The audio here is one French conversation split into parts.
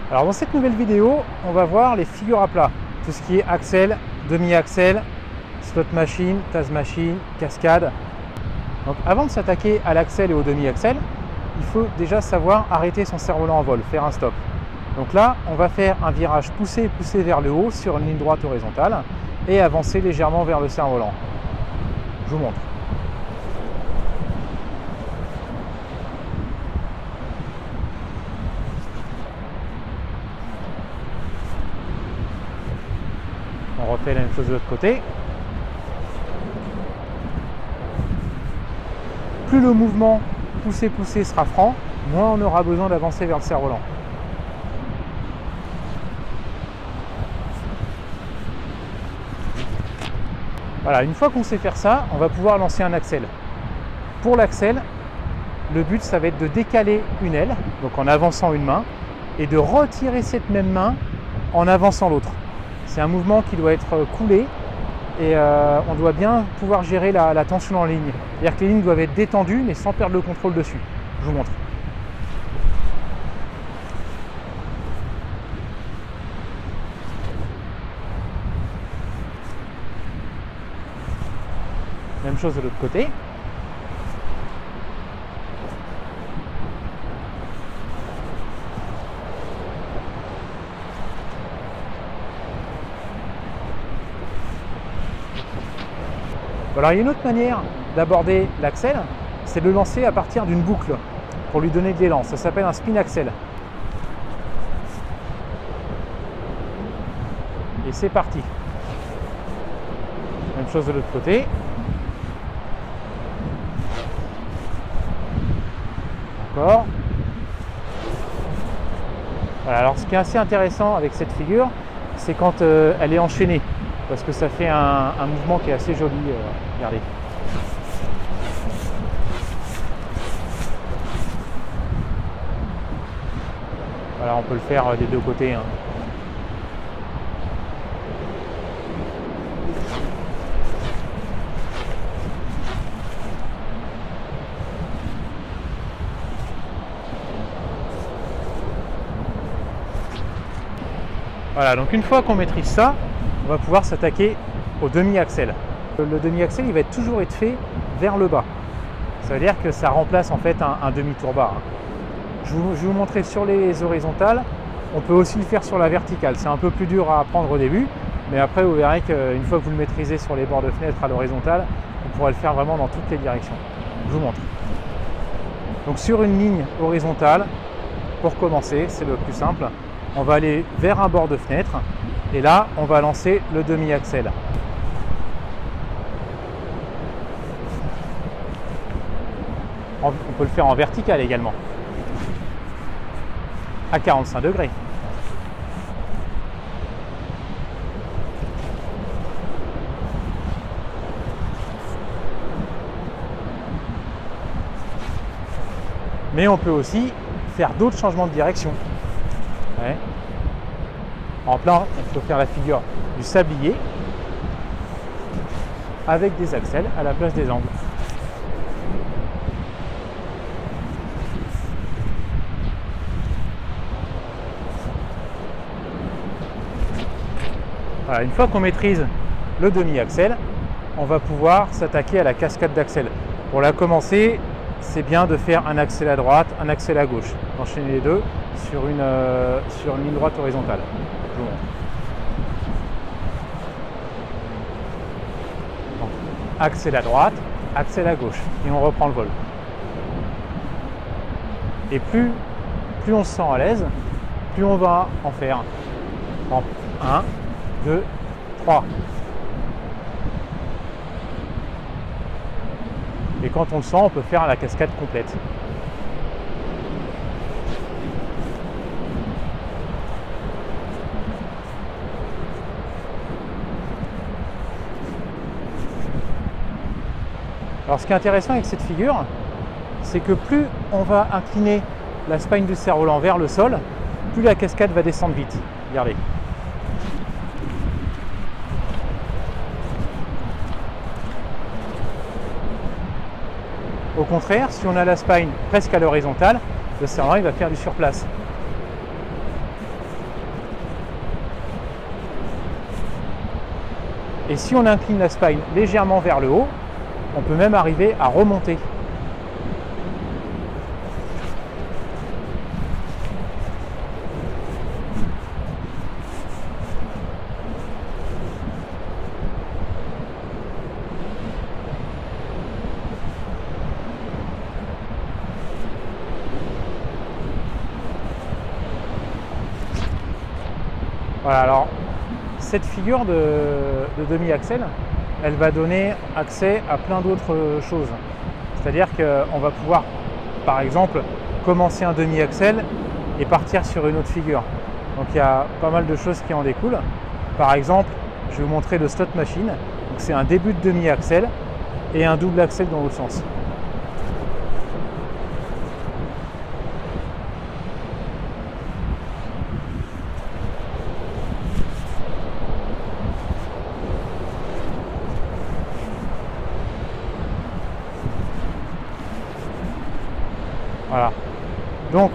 Alors dans cette nouvelle vidéo, on va voir les figures à plat. Tout ce qui est axel, demi-axel, slot machine, tasse machine, cascade. Donc avant de s'attaquer à l'axel et au demi-axel, il faut déjà savoir arrêter son cerf-volant en vol, faire un stop. Donc là, on va faire un virage poussé vers le haut sur une ligne droite horizontale et avancer légèrement vers le cerf-volant. Je vous montre. On refait la même chose de l'autre côté. Plus le mouvement poussé sera franc, moins on aura besoin d'avancer vers le cerf-volant. Voilà, une fois qu'on sait faire ça, on va pouvoir lancer un axel. Pour l'axel, le but ça va être de décaler une aile, donc en avançant une main, et de retirer cette même main en avançant l'autre. C'est un mouvement qui doit être coulé et on doit bien pouvoir gérer la tension en ligne. C'est-à-dire que les lignes doivent être détendues mais sans perdre le contrôle dessus. Je vous montre. Même chose de l'autre côté. Alors il y a une autre manière d'aborder l'axel, c'est de le lancer à partir d'une boucle pour lui donner de l'élan. Ça s'appelle un spin axel. Et c'est parti. Même chose de l'autre côté. Encore. Voilà, alors ce qui est assez intéressant avec cette figure, c'est quand elle est enchaînée. Parce que ça fait un mouvement qui est assez joli. Regardez. Voilà, on peut le faire des deux côtés. Hein. Voilà, donc une fois qu'on maîtrise ça, on va pouvoir s'attaquer au demi-axel. Le demi-axel, il va toujours être fait vers le bas. Ça veut dire que ça remplace en fait un demi-tour bas. Je vais vous montrer sur les horizontales. On peut aussi le faire sur la verticale. C'est un peu plus dur à apprendre au début, mais après vous verrez qu'une fois que vous le maîtrisez sur les bords de fenêtre à l'horizontale, vous pourrez le faire vraiment dans toutes les directions. Je vous montre. Donc sur une ligne horizontale, pour commencer, c'est le plus simple, on va aller vers un bord de fenêtre. Et là, on va lancer le demi-axel. On peut le faire en vertical également, à 45 degrés. Mais on peut aussi faire d'autres changements de direction. Ouais. En plein, on peut faire la figure du sablier avec des axels à la place des angles. Voilà, une fois qu'on maîtrise le demi-axel, on va pouvoir s'attaquer à la cascade d'axel. Pour la commencer, c'est bien de faire un axel à droite, un axel à gauche. Enchaîner les deux sur une ligne droite horizontale. Donc, axel à droite, axel à gauche, et on reprend le vol. Et plus on se sent à l'aise, plus on va en faire. 1, 2, 3. Et quand on le sent, on peut faire la cascade complète. Alors ce qui est intéressant avec cette figure, c'est que plus on va incliner la spine du cerf-volant vers le sol, plus la cascade va descendre vite. Regardez. Au contraire, si on a la spine presque à l'horizontale, le cerf-volant il va faire du surplace. Et si on incline la spine légèrement vers le haut, on peut même arriver à remonter. Voilà, alors cette figure de demi-axel, elle va donner accès à plein d'autres choses. C'est-à-dire qu'on va pouvoir, par exemple, commencer un demi-axel et partir sur une autre figure. Donc il y a pas mal de choses qui en découlent. Par exemple, je vais vous montrer le slot machine. C'est un début de demi-axel et un double axel dans l'autre sens. Voilà. Donc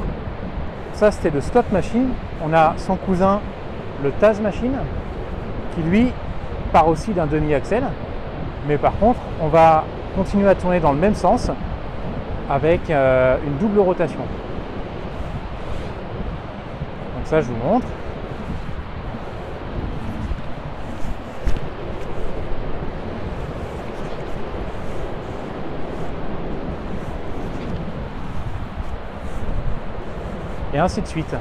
ça c'était le slot machine. On a son cousin le Taz machine qui lui part aussi d'un demi-axel. Mais par contre on va continuer à tourner dans le même sens avec une double rotation. Donc ça je vous montre. Et ainsi de suite.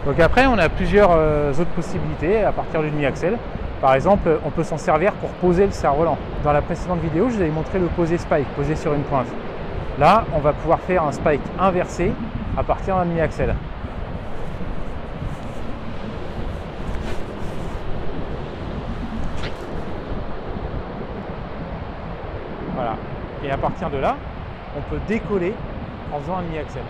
Donc après, on a plusieurs autres possibilités à partir du demi-axel. Par exemple, on peut s'en servir pour poser le cerf-volant. Dans la précédente vidéo, je vous avais montré le poser spike, poser sur une pointe. Là, on va pouvoir faire un spike inversé à partir d'un demi-axel. Voilà. Et à partir de là, on peut décoller en faisant un demi-axel.